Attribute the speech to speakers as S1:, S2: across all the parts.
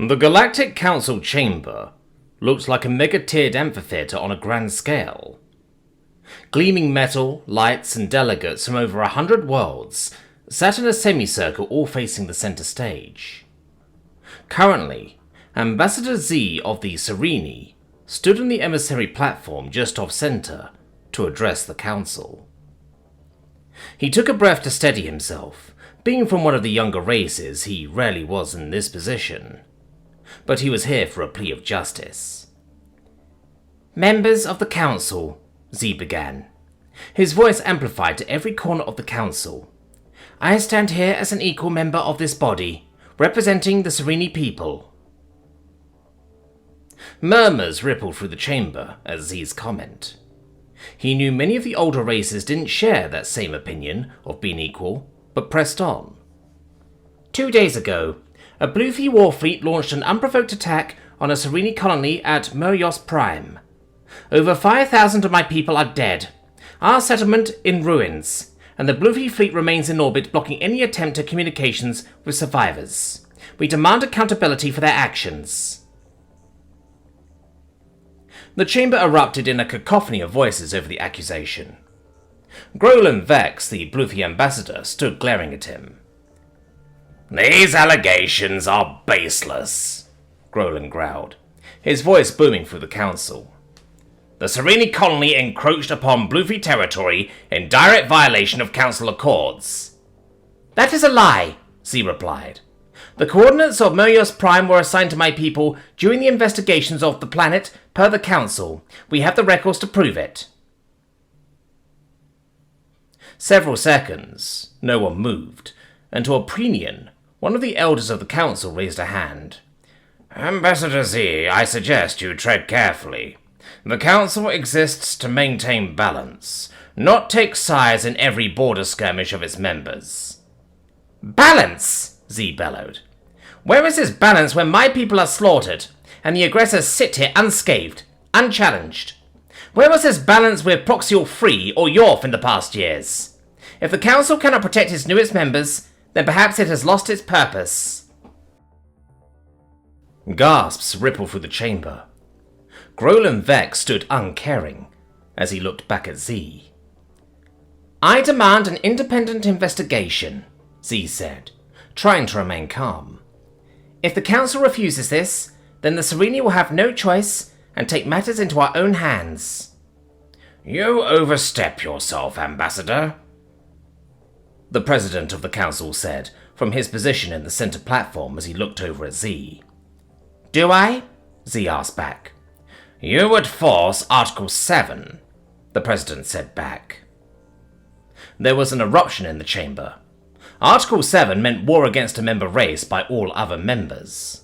S1: The Galactic Council chamber looked like a mega-tiered amphitheatre on a grand scale. Gleaming metal, lights, and delegates from over 100 worlds sat in a semicircle all facing the centre stage. Currently, Ambassador Z of the Sereni stood on the emissary platform just off-centre to address the council. He took a breath to steady himself. Being from one of the younger races, he rarely was in this position. But he was here for a plea of justice. "Members of the council," Z began, his voice amplified to every corner of the council. "I stand here as an equal member of this body, representing the Sereni people." Murmurs rippled through the chamber at Z's comment. He knew many of the older races didn't share that same opinion of being equal, but pressed on. 2 days ago, a Bluy war fleet launched an unprovoked attack on a Sereni colony at Murios Prime. Over 5,000 of my people are dead. Our settlement in ruins, and the Bluy fleet remains in orbit, blocking any attempt at communications with survivors. We demand accountability for their actions. The chamber erupted in a cacophony of voices over the accusation. Grolan Vex, the Bluy ambassador, stood glaring at him. "These allegations are baseless," Grolan growled, his voice booming through the council. "The Sereni colony encroached upon Bluy territory in direct violation of council accords." "That is a lie," Z replied. "The coordinates of Murios Prime were assigned to my people during the investigations of the planet per the council. We have the records to prove it." Several seconds, no one moved, until a Prenian, one of the elders of the council, raised a hand. "Ambassador Z, I suggest you tread carefully. The council exists to maintain balance, not take sides in every border skirmish of its members." "Balance?" Z bellowed. "Where is this balance when my people are slaughtered, and the aggressors sit here unscathed, unchallenged? Where was this balance with Proxial Free or Yorf in the past years? If the council cannot protect its newest members, then perhaps it has lost its purpose." Gasps rippled through the chamber. Grolan Vex stood uncaring as he looked back at Z. "I demand an independent investigation," Z said, trying to remain calm. "If the council refuses this, then the Sereni will have no choice and take matters into our own hands." "You overstep yourself, Ambassador," the president of the council said from his position in the center platform as he looked over at Z. "Do I?" Z asked back. "You would force Article 7, the president said back. There was an eruption in the chamber. Article 7 meant war against a member race by all other members.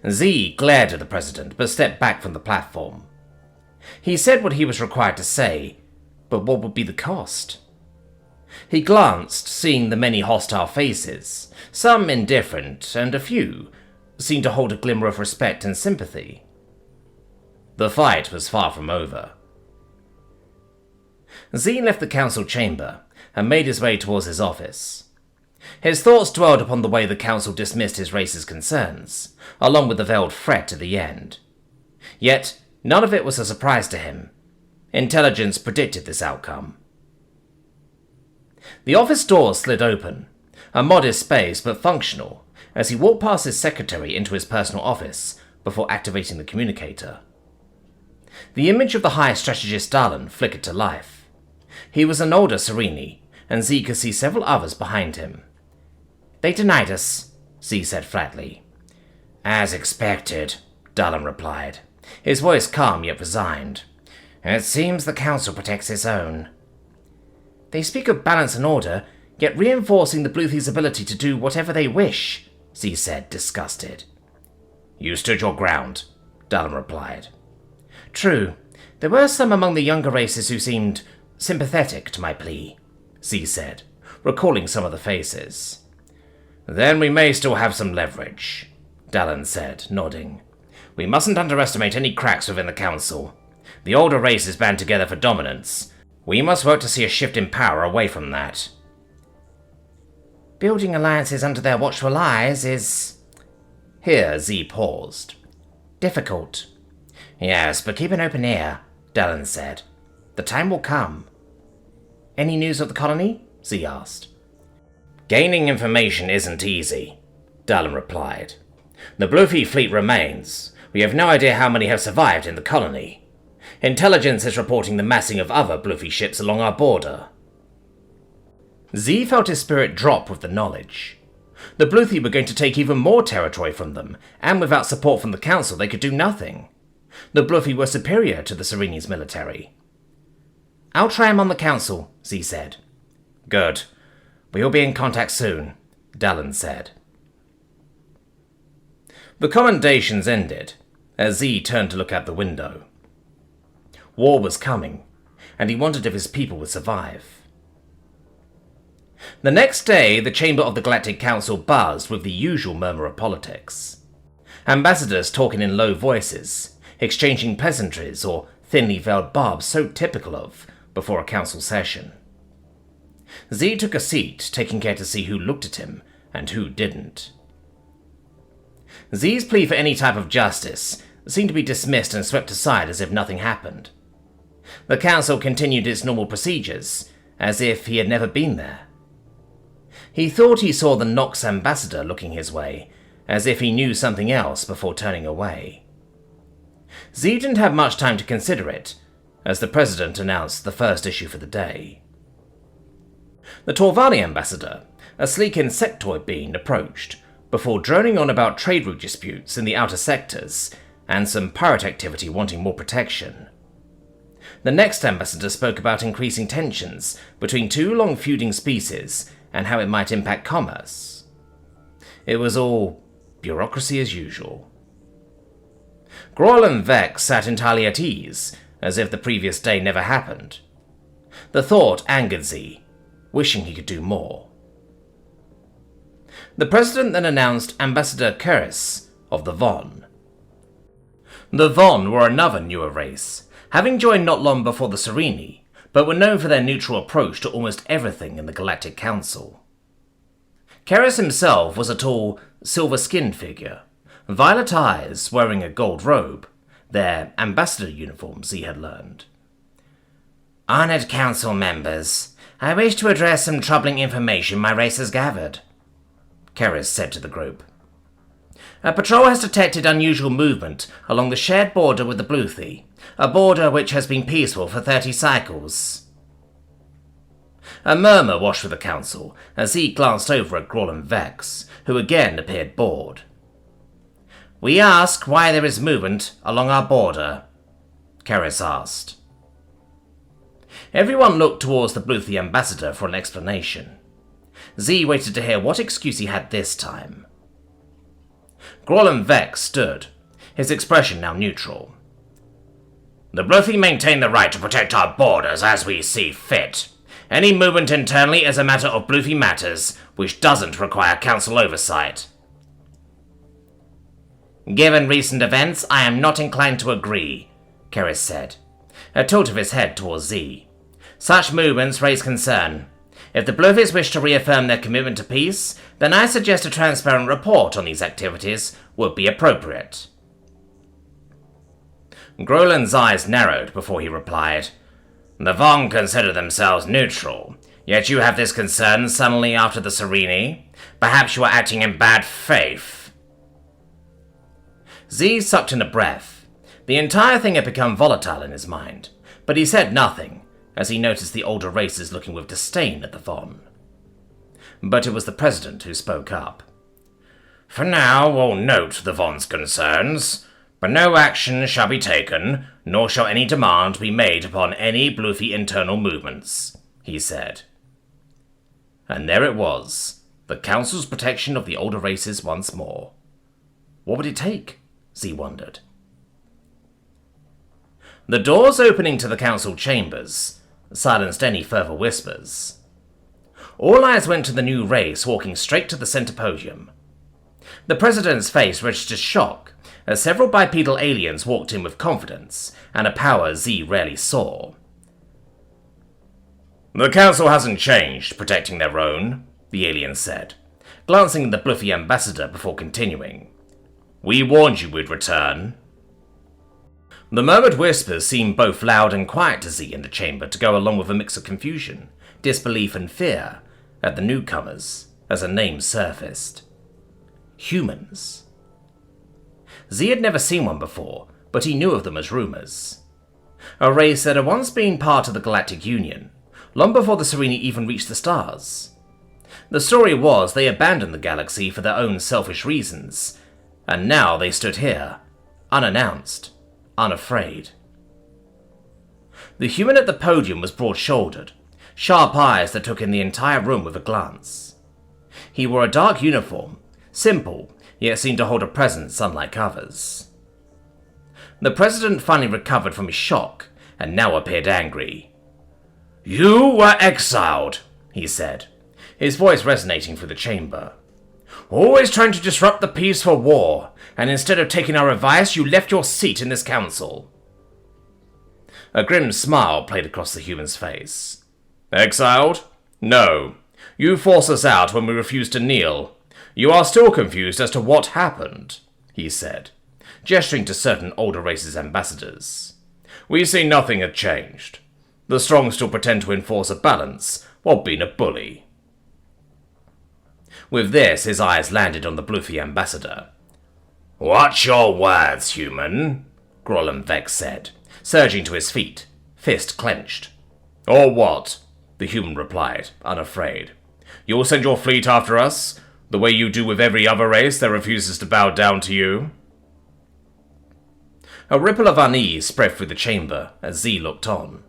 S1: Z glared at the president, but stepped back from the platform. He said what he was required to say, but what would be the cost? He glanced, seeing the many hostile faces, some indifferent, and a few seemed to hold a glimmer of respect and sympathy. The fight was far from over. Z left the council chamber and made his way towards his office. His thoughts dwelled upon the way the council dismissed his race's concerns, along with the veiled threat at the end. Yet, none of it was a surprise to him. Intelligence predicted this outcome. The office door slid open, a modest space but functional, as he walked past his secretary into his personal office before activating the communicator. The image of the high strategist Darlan flickered to life. He was an older Sereni, and Z could see several others behind him. "They denied us," Z said flatly. "As expected," Darlan replied, his voice calm yet resigned. "It seems the council protects its own." "They speak of balance and order, yet reinforcing the Bluthys' ability to do whatever they wish," Z said, disgusted. "You stood your ground," Darlan replied. "True, there were some among the younger races who seemed sympathetic to my plea," Z said, recalling some of the faces. "Then we may still have some leverage," Darlan said, nodding. "We mustn't underestimate any cracks within the council. The older races band together for dominance. We must work to see a shift in power away from that." "Building alliances under their watchful eyes is..." Here, Z paused. Difficult. Yes, but keep an open ear, Dallin said. The time will come. Any news of the colony? Z asked. Gaining information isn't easy, Dallin replied. The Bluy fleet remains. We have no idea how many have survived in the colony. Intelligence is reporting the massing of other Bluy ships along our border. Z felt his spirit drop with the knowledge. The Bluy were going to take even more territory from them, and without support from the Council they could do nothing. The Bluy were superior to the Sereni's military. I'll try him on the Council, Z said. Good. We'll be in contact soon, Dallin said. The commendations ended, as Z turned to look out the window. War was coming, and he wondered if his people would survive. The next day, the chamber of the Galactic Council buzzed with the usual murmur of politics. Ambassadors talking in low voices, exchanging pleasantries or thinly veiled barbs so typical of before a council session. Z took a seat, taking care to see who looked at him and who didn't. Z's plea for any type of justice seemed to be dismissed and swept aside as if nothing happened. The council continued its normal procedures, as if he had never been there. He thought he saw the Nox ambassador looking his way, as if he knew something else before turning away. Z didn't have much time to consider it, as the president announced the first issue for the day. The Torvani ambassador, a sleek insectoid being, approached, before droning on about trade route disputes in the outer sectors, and some pirate activity wanting more protection. The next ambassador spoke about increasing tensions between two long feuding species and how it might impact commerce. It was all bureaucracy as usual. Groll and Vex sat entirely at ease, as if the previous day never happened. The thought angered Z, wishing he could do more. The president then announced Ambassador Keris of the Von. The Von were another newer race, having joined not long before the Sereni, but were known for their neutral approach to almost everything in the Galactic Council. Keris himself was a tall, silver-skinned figure, violet eyes, wearing a gold robe, their ambassador uniforms, he had learned. Honored Council members, I wish to address some troubling information my race has gathered, Keris said to the group. A patrol has detected unusual movement along the shared border with the Bluy, a border which has been peaceful for 30 cycles. A murmur washed through the council as he glanced over at Groll and Vex, who again appeared bored. We ask why there is movement along our border, Keris asked. Everyone looked towards the Bluy ambassador for an explanation. Z waited to hear what excuse he had this time. Groll and Vex stood, his expression now neutral. The Bluy maintain the right to protect our borders as we see fit. Any movement internally is a matter of Bluy matters, which doesn't require council oversight. Given recent events, I am not inclined to agree, Keris said, a tilt of his head towards Z. Such movements raise concern. If the Bluys wish to reaffirm their commitment to peace, then I suggest a transparent report on these activities would be appropriate. Groland's eyes narrowed before he replied, The Vong consider themselves neutral, yet you have this concern suddenly after the Sereni? Perhaps you are acting in bad faith. Z sucked in a breath. The entire thing had become volatile in his mind, but he said nothing, as he noticed the older races looking with disdain at the Von. But it was the president who spoke up. For now, we'll note the Von's concerns, but no action shall be taken, nor shall any demand be made upon any Bluy internal movements, he said. And there it was, the Council's protection of the older races once more. What would it take? Z wondered. The doors opening to the Council chambers silenced any further whispers. All eyes went to the new race walking straight to the center podium. The president's face registered shock as several bipedal aliens walked in with confidence and a power Z rarely saw. The council hasn't changed, protecting their own, the alien said, glancing at the Bluy ambassador before continuing. We warned you we'd return. The murmured whispers seemed both loud and quiet to Z in the chamber to go along with a mix of confusion, disbelief and fear at the newcomers as a name surfaced. Humans. Z had never seen one before, but he knew of them as rumors. A race that had once been part of the Galactic Union, long before the Serenii even reached the stars. The story was they abandoned the galaxy for their own selfish reasons, and now they stood here, unannounced, unafraid. The human at the podium was broad-shouldered, sharp eyes that took in the entire room with a glance. He wore a dark uniform, simple, yet seemed to hold a presence unlike others. The president finally recovered from his shock, and now appeared angry. "You were exiled," he said, his voice resonating through the chamber. "Always trying to disrupt the peaceful war, and instead of taking our advice, you left your seat in this council." A grim smile played across the human's face. "Exiled? No. You forced us out when we refused to kneel. You are still confused as to what happened," he said, gesturing to certain older races' ambassadors. "We see nothing had changed. The strong still pretend to enforce a balance while being a bully." With this, his eyes landed on the Bluy ambassador. "Watch your words, human," Grolem Vex said, surging to his feet, fist clenched. "Or what?" the human replied, unafraid. "You'll send your fleet after us, the way you do with every other race that refuses to bow down to you?" A ripple of unease spread through the chamber as Z looked on.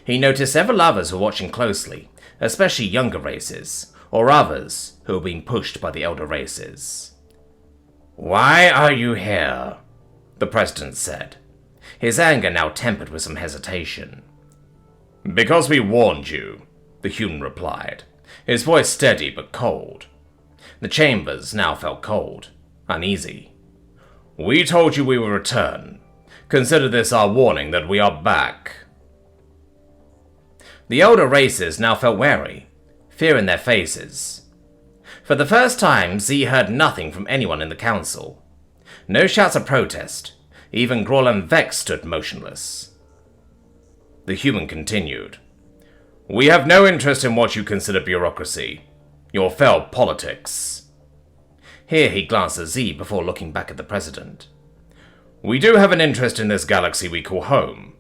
S1: He noticed several others were watching closely, especially younger races, or others who were being pushed by the elder races. "Why are you here?" the president said, his anger now tempered with some hesitation. "Because we warned you," the human replied, his voice steady but cold. The chambers now felt cold, uneasy. "We told you we would return. Consider this our warning that we are back." The elder races now felt wary, fear in their faces. For the first time, Z heard nothing from anyone in the council. No shouts of protest. Even Grolem Vex stood motionless. The human continued. "We have no interest in what you consider bureaucracy. Your failed politics." Here he glanced at Z before looking back at the president. "We do have an interest in this galaxy we call home.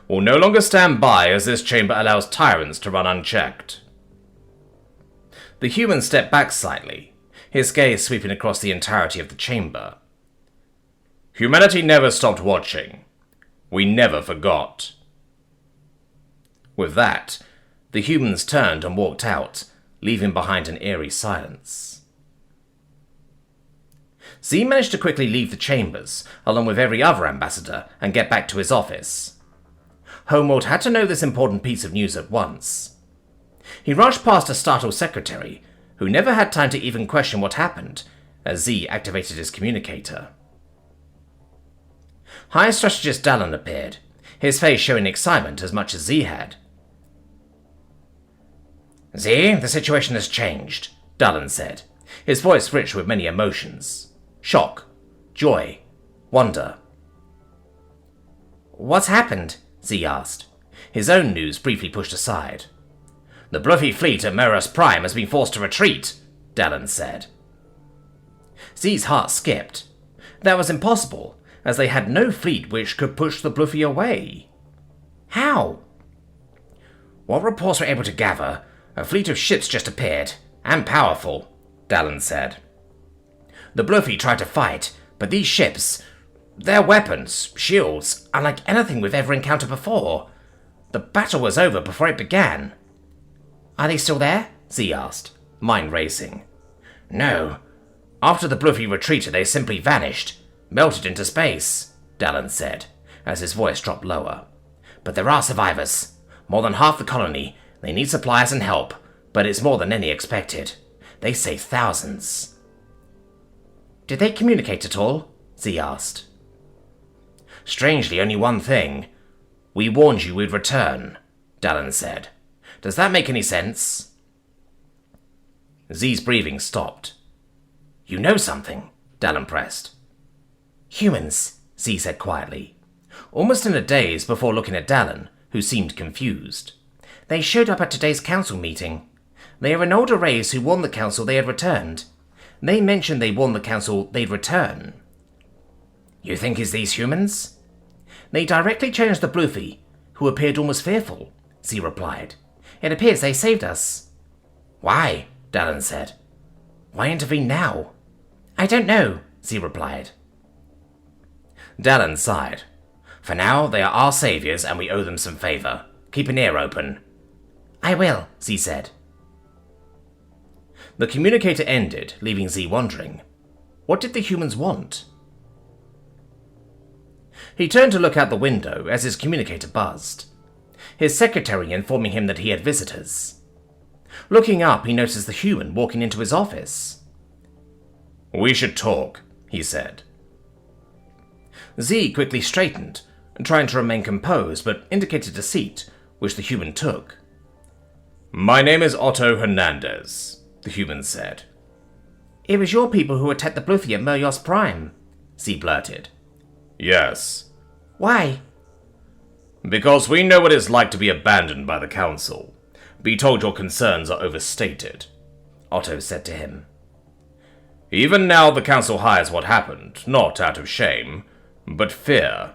S1: We'll no longer stand by as this chamber allows tyrants to run unchecked." The human stepped back slightly, his gaze sweeping across the entirety of the chamber. "Humanity never stopped watching. We never forgot." With that, the humans turned and walked out, leaving behind an eerie silence. Z managed to quickly leave the chambers, along with every other ambassador, and get back to his office. Homeworld had to know this important piece of news at once. He rushed past a startled secretary, who never had time to even question what happened, as Z activated his communicator. High Strategist Dallin appeared, his face showing excitement as much as Z had. "Z, the situation has changed," Dallin said, his voice rich with many emotions. Shock, joy, wonder. "What's happened?" Z asked, his own news briefly pushed aside. "The Bluy fleet at Meros Prime has been forced to retreat," Dallin said. Z's heart skipped. That was impossible, as they had no fleet which could push the Bluy away. How? "What reports were able to gather, a fleet of ships just appeared, and powerful," Dallin said. "The Bluy tried to fight, but these ships, their weapons, shields, unlike anything we've ever encountered before. The battle was over before it began." "Are they still there?" Z asked, mind racing. "No. After the Bluy retreated, they simply vanished, melted into space," Dallin said, as his voice dropped lower. "But there are survivors. More than half the colony. They need supplies and help, but it's more than any expected. They say thousands." "Did they communicate at all?" Z asked. "Strangely, only one thing. We warned you we'd return," Dallin said. "Does that make any sense?" Z's breathing stopped. "You know something?" Dallin pressed. Humans, Z said quietly, almost in a daze before looking at Dallin, who seemed confused. They showed up at today's council meeting. They are an older race who warned the council they had returned. They mentioned they warned the council they'd return. You think it's these humans? They directly challenged the Bluy, who appeared almost fearful, Z replied. It appears they saved us. Why? Dallin said. Why intervene now? I don't know, Z replied. Dallin sighed. For now, they are our saviors and we owe them some favor. Keep an ear open. I will, Z said. The communicator ended, leaving Z wondering. What did the humans want? He turned to look out the window as his communicator buzzed, his secretary informing him that he had visitors. Looking up, he noticed the human walking into his office. We should talk, he said. Z quickly straightened, trying to remain composed, but indicated a seat, which the human took. My name is Otto Hernandez, the human said. It was your people who attacked the Bluy at Murios Prime, Z blurted. Yes. Why? Because we know what it's like to be abandoned by the council. Be told your concerns are overstated, Otto said to him. Even now the council hides what happened, not out of shame, but fear.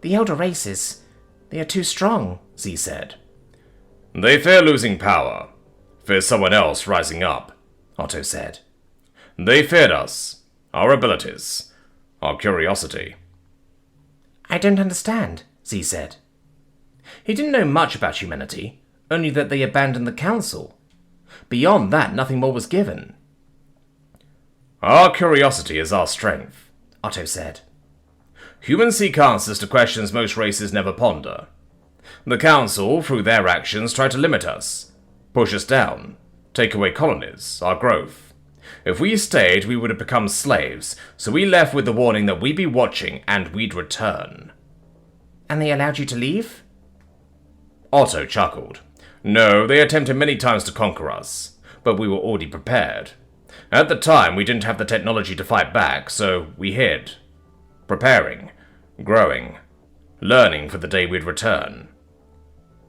S1: The elder races, they are too strong, Z said. They fear losing power, fear someone else rising up, Otto said. They feared us, our abilities, our curiosity. I don't understand, Z said. He didn't know much about humanity, only that they abandoned the council. Beyond that, nothing more was given. Our curiosity is our strength, Otto said. Humans seek answers to questions most races never ponder. The council, through their actions, try to limit us, push us down, take away colonies, our growth. If we stayed, we would have become slaves, so we left with the warning that we'd be watching and we'd return. And they allowed you to leave? Otto chuckled. No, they attempted many times to conquer us, but we were already prepared. At the time, we didn't have the technology to fight back, so we hid. Preparing, growing, learning for the day we'd return.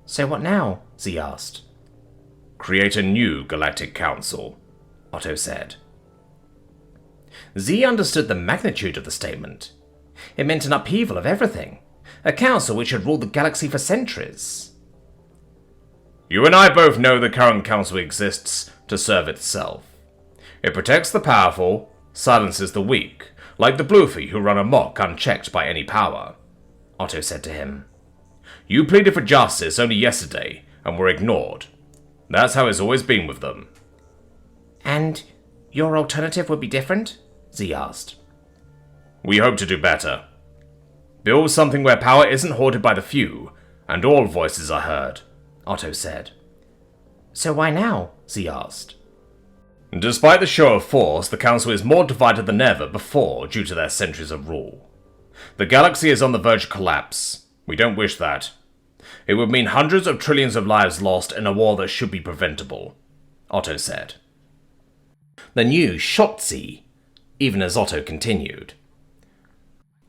S1: So what now? Z asked. Create a new galactic council, Otto said. Z understood the magnitude of the statement. It meant an upheaval of everything, a council which had ruled the galaxy for centuries. You and I both know the current council exists to serve itself. It protects the powerful, silences the weak, like the Bluy who run amok unchecked by any power, Otto said to him. You pleaded for justice only yesterday and were ignored. That's how it's always been with them. And your alternative would be different? Z asked. We hope to do better. Build something where power isn't hoarded by the few, and all voices are heard, Otto said. So why now? Z asked. Despite the show of force, the council is more divided than ever before due to their centuries of rule. The galaxy is on the verge of collapse. We don't wish that. It would mean hundreds of trillions of lives lost in a war that should be preventable, Otto said. The news shocked Z, even as Otto continued.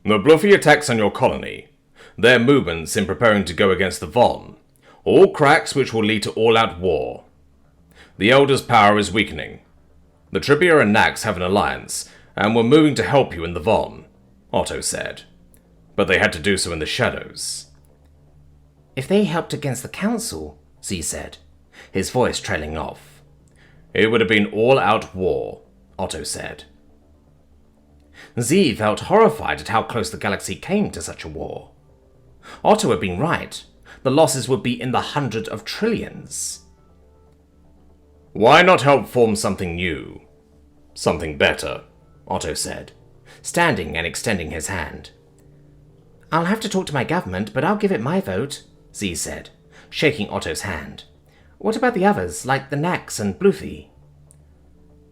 S1: The Bluy attacks on your colony, their movements in preparing to go against the Von, all cracks which will lead to all-out war. The Elder's power is weakening. The Trippier and Nax have an alliance, and were moving to help you in the Von, Otto said. But they had to do so in the shadows. If they helped against the council, Z said, his voice trailing off. It would have been all-out war, Otto said. Z felt horrified at how close the galaxy came to such a war. Otto had been right. The losses would be in the hundreds of trillions. Why not help form something new? Something better, Otto said, standing and extending his hand. I'll have to talk to my government, but I'll give it my vote, Z said, shaking Otto's hand. What about the others, like the Nax and Bluy?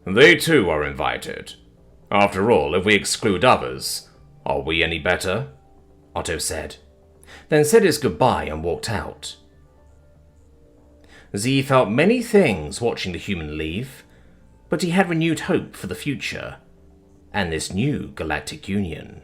S1: They too are invited. After all, if we exclude others, are we any better? Otto said, then said his goodbye and walked out. Z felt many things watching the human leave, but he had renewed hope for the future. and this new galactic union.